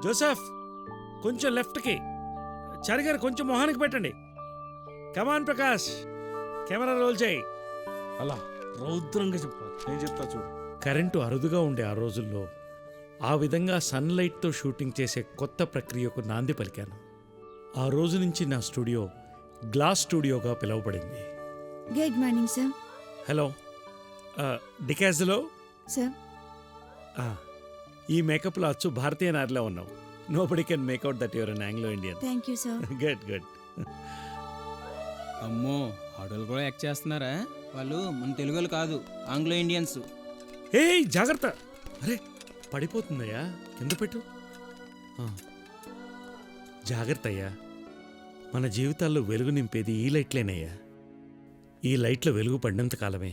Joseph కొంచెం లెఫ్ట్కి, చారిగారు కొంచెం మొహానికి పెట్టండి. కమాన్ ప్రకాష్, కెమెరా రోల్ చేయి. అలా రౌద్రంగా చెప్పాలి. నేను చెప్తా చూడు. కరెంటు అరుదుగా ఉండే ఆ రోజుల్లో ఆ విధంగా సన్లైట్తో షూటింగ్ చేసే కొత్త ప్రక్రియకు నాంది పలికాను. ఆ రోజు నుంచి నా స్టూడియో గ్లాస్ స్టూడియోగా పిలువబడింది. Good morning sir. హలో, డికాజ్లో సార్. ఈ మేకప్లో అచ్చు భారతీయ నారిలో ఉన్నావు. Nobody can make out that your an Anglo Indian. Thank you sir. Good good. అమ్మో, ఆడోళ్ళు కూడా యాక్ట్ చేస్తున్నారా? వాళ్ళు మన తెలుగులు కాదు, ఆంగ్లో ఇండియన్స్. ఏ జాగ్రత్త, అరే పడిపోతుందయ్యా, కింద పెట్టు. జాగ్రత్త అయ్యా, మన జీవితాల్లో వెలుగు నింపేది ఈ లైట్లేనయ్యా. ఈ లైట్లో వెలుగు పడినంత కాలమే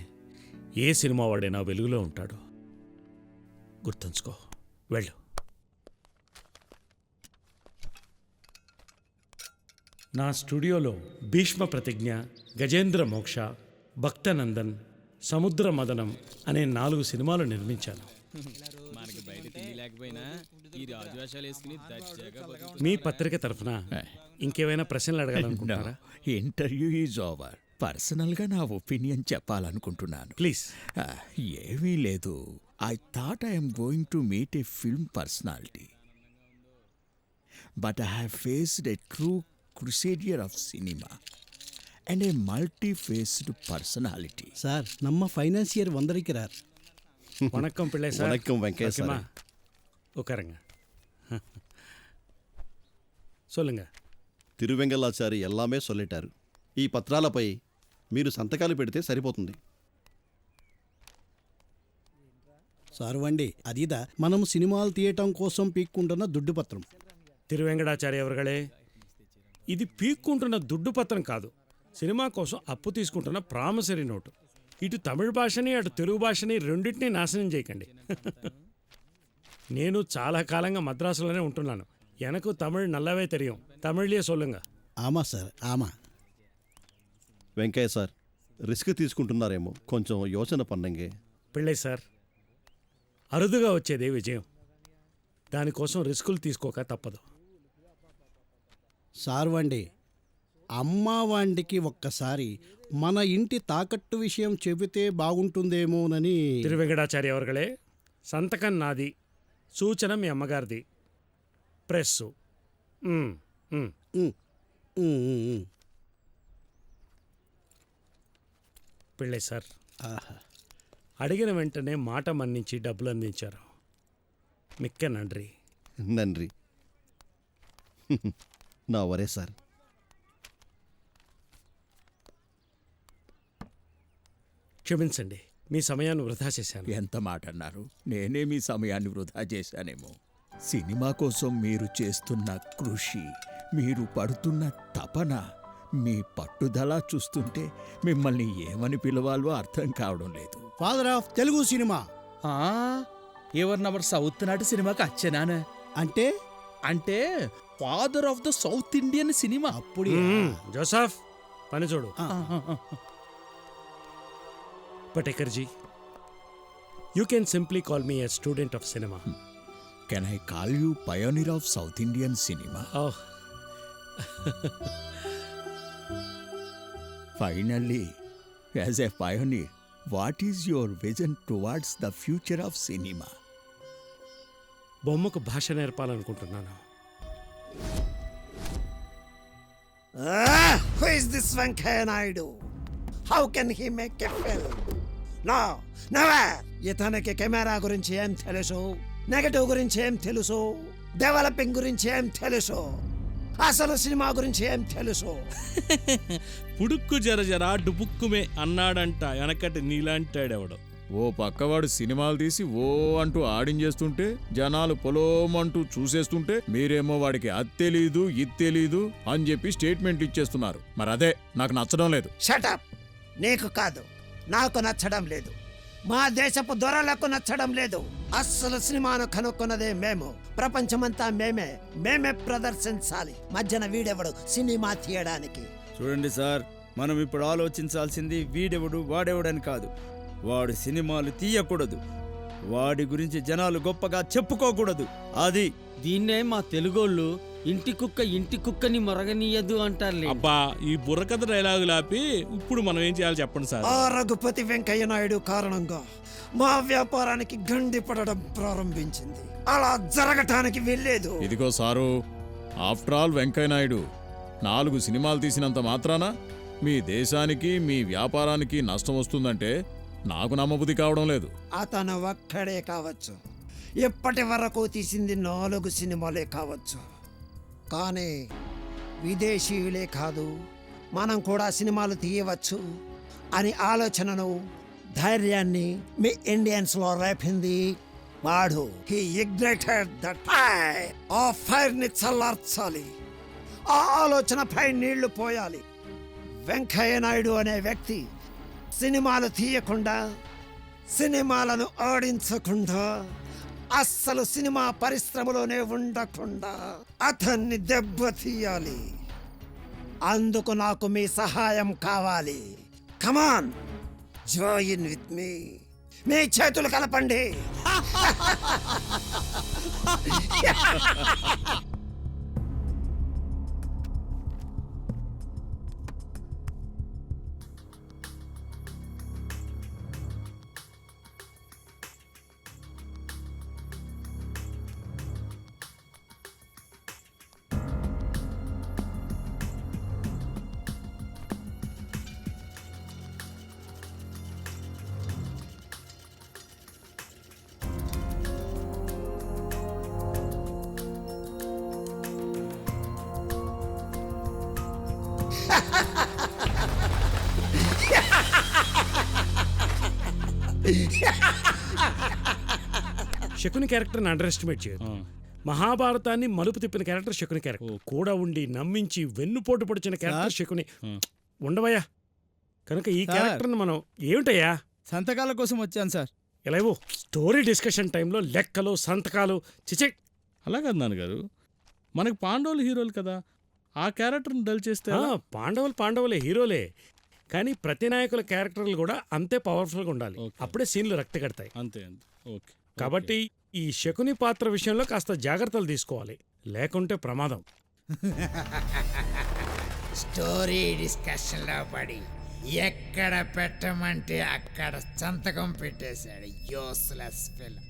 ఏ సినిమా వాడైనా వెలుగులో ఉంటాడు. గుర్తుంచుకో, వెళ్ళు. నా స్టూడియోలో భీష్మ ప్రతిజ్ఞ, గజేంద్ర మోక్ష, భక్తనందన్, సముద్ర మదనం అనే 4 సినిమాలు నిర్మించాను. మనకి బయట తిండి లేకపోయినా ఈ రాజవేషాలు వేసుకుని దర్జాగా బతుకుతున్నారు. మీ పత్రిక తరఫున ఇంకేమైనా ప్రశ్నలు అడగాలనుకుంటున్నారా? Interview is over. పర్సనల్గా నా ఒపీనియన్ చెప్పాలనుకుంటున్నాను. ప్లీజ్. ఏమీ లేదు. I thought I'm going to meet a film personality, but I have faced a true crusader of cinema and a multi-faced personality. Sir, நம்ம ஃபைனான்சியர் வந்திருக்கிறார். வணக்கம் பிள்ளை சார். வணக்கம் வெங்கய்ய சார். உட்காருங்க. சொல்லுங்க. తిరువెంగళాచారి எல்லாமே சொல்லிட்டாరు. ఈ పత్రాలపై మీరు సంతకాలు పెడితే సరిపోతుంది. సార్వండి, అదిదా మనం సినిమాలు తీయటం కోసం పీక్కుంటున్న దుడ్డు పత్రం. తిరువెంగడాచారి అవர்களே, ఇది పీక్కుంటున్న దుడ్డు పత్రం కాదు, సినిమా కోసం అప్పు తీసుకుంటున్న ప్రామిసరీ నోటు. ఇటు తమిళ భాషని అటు తెలుగు భాషని రెండింటినీ నాశనం చేయకండి. నేను చాలా కాలంగా మద్రాసులోనే ఉంటున్నాను. ఎనకు తమిళ్ నల్లవే తెలియం. తమిళ్లే సొల్లుంగ. ఆమా సార్, ఆమా. వెంకయ్య సార్, రిస్క్ తీసుకుంటున్నారేమో, కొంచెం యోచన పన్నంగే. పిళ్ళై సార్, అరుదుగా వచ్చేదే విజయం. దానికోసం రిస్కులు తీసుకోక తప్పదు. సార్వండి, అమ్మవాండికి ఒక్కసారి మన ఇంటి తాకట్టు విషయం చెబితే బాగుంటుందేమోనని. తిరువెంకటాచారి అవர்களే, సంతకం నాది, సూచన మీ అమ్మగారిది. ప్రెస్సు. పిళ్ళై సార్, అడిగిన వెంటనే మాట మన్నించి డబ్బులు అందించారు. మిక్క నండ్రి. నండ్రి. నా వరే సార్. క్షమించండి, మీ సమయాన్ని వృధా చేశాను. ఎంత మాట అన్నారు. నేనే మీ సమయాన్ని వృధా చేశానేమో. సినిమా కోసం మీరు చేస్తున్న కృషి, మీరు పడుతున్న తపన, మీ పట్టుదల చూస్తుంటే మిమ్మల్ని ఏమని పిలవాలో అర్థం కావడం లేదు. ఫాదర్ ఆఫ్ తెలుగు సినిమా ఎవరు నవర్ సౌత్ నాటి సినిమాకి వచ్చానా అంటే అంటే father of the south Indian cinema. అప్పుడు జోసఫ్, పని చూడు. పటేకర్జీ, you can simply call me a student of cinema. Can I call you pioneer of South Indian cinema? Oh. Finally, as a pioneer, what is your vision towards the future of cinema? బొమ్మకు భాష నేర్పాలనుకుంటున్నాను. Who is this Venkaya Naidu? How can he make a film? No, never. ఇతనికి camera గురించి ఏం తెలుసు, negative గురించి ఏం తెలుసు, developing గురించి ఏం తెలుసు, అసలు సినిమా గురించి ఏం తెలుసు? పుడుక్కు జర జరా డుబుక్కుమే అన్నాడంట వెనకటి నీలాంటాడెవడు. ఓ పక్కవాడు సినిమాలు తీసి ఓ అంటూ ఆడించేస్తుంటే, జనాలు పొలోమంటూ చూసేస్తుంటే, మీరేమో వాడికి అది తెలీదు ఇది తెలీదు అని చెప్పి స్టేట్మెంట్ ఇచ్చేస్తున్నారు. మరి అదే నాకు నచ్చడం లేదు. షటప్. నీకు కాదు, నాకు నచ్చడం లేదు, మా దేశపు దొరలకు నచ్చడం లేదు. అస్సలు సినిమాను కనుక్కున్నదే మేము, ప్రపంచమంతా మేమే ప్రదర్శించాలి. మధ్యన వీడెవడు సినిమా తీయడానికి? చూడండి సార్, మనం ఇప్పుడు ఆలోచించాల్సింది వీడెవడు వాడెవడని కాదు. వాడు సినిమాలు తీయకూడదు, వాడి గురించి జనాలు గొప్పగా చెప్పుకోకూడదు. అది దీన్నే మా తెలుగోళ్ళు ఇంటి కుక్కని మొరగనీయదు అంటారులే. అబ్బా ఈ బుర్రకథ డైలాగులు ఆపి ఇప్పుడు మనం ఏం చేయాలి చెప్పండి సార్. ఆ రఘుపతి వెంకయ్య నాయుడు కారణంగా మా వ్యాపారానికి గండి పడడం ప్రారంభించింది. అలా జరగటానికి వెళ్ళలేదు. ఇదిగో సారు, ఆఫ్టర్ ఆల్ వెంకయ్యనాయుడు 4 సినిమాలు తీసినంత మాత్రాన మీ దేశానికి మీ వ్యాపారానికి నష్టం వస్తుందంటే నాకు నమ్మబుద్ధి కావడం లేదు. అతను ఒక్కడే కావచ్చు, ఇప్పటి వరకు తీసింది 4 సినిమాలే కావచ్చు, కానీ విదేశీయులే కాదు మనం కూడా సినిమాలు తీయవచ్చు అని ఆలోచనను, ధైర్యాన్ని మీ ఇండియన్స్ లో రేపింది వాడు. He ignited that fire. ఆ ఫైర్ ని చల్లార్చాలి, ఆ ఆలోచనపై నీళ్లు పోయాలి. వెంకయ్య నాయుడు అనే వ్యక్తి సినిమాలు తీయకుండా, సినిమాలను ఆడించకుండా, అస్సలు సినిమా పరిశ్రమలోనే ఉండకుండా అతన్ని దెబ్బతీయాలి. అందుకు నాకు మీ సహాయం కావాలి. కమాన్, జాయిన్ విత్ మీ. మీ చేతులు కలపండి. శకుని క్యారెక్టర్ని అండర్ ఎస్టిమేట్ చేయదు. మహాభారతాన్ని మలుపు తిప్పిన క్యారెక్టర్ శకుని క్యారెక్టర్. కూడా ఉండి నమ్మించి వెన్నుపోటు పొడిచిన క్యారెక్టర్ శకుని. ఉండవయ్యా, కనుక ఈ క్యారెక్టర్ని మనం ఏమిటయ్యా సంతకాల కోసం వచ్చాను సార్. ఎలాగో స్టోరీ డిస్కషన్ టైంలో లెక్కలు సంతకాలు చిచే. అలా కాదు నాన్నగారు, మనకి పాండవులు హీరోలు కదా, ఆ క్యారెక్టర్ని డల్ చేస్తే ఎలా? పాండవులే హీరోలే, కానీ ప్రతి నాయకుల క్యారెక్టర్లు కూడా అంతే పవర్ఫుల్గా ఉండాలి. అప్పుడే సీన్లు రక్త కడతాయి. అంతే అంతే. ఓకే. కాబట్టి ఈ శకుని పాత్ర విషయంలో కాస్త జాగ్రత్తలు తీసుకోవాలి, లేకుంటే ప్రమాదం. స్టోరీ డిస్కషన్ లో పడి ఎక్కడ పెట్టమంటే అక్కడ సంతకం పెట్టేశాడు. Useless film.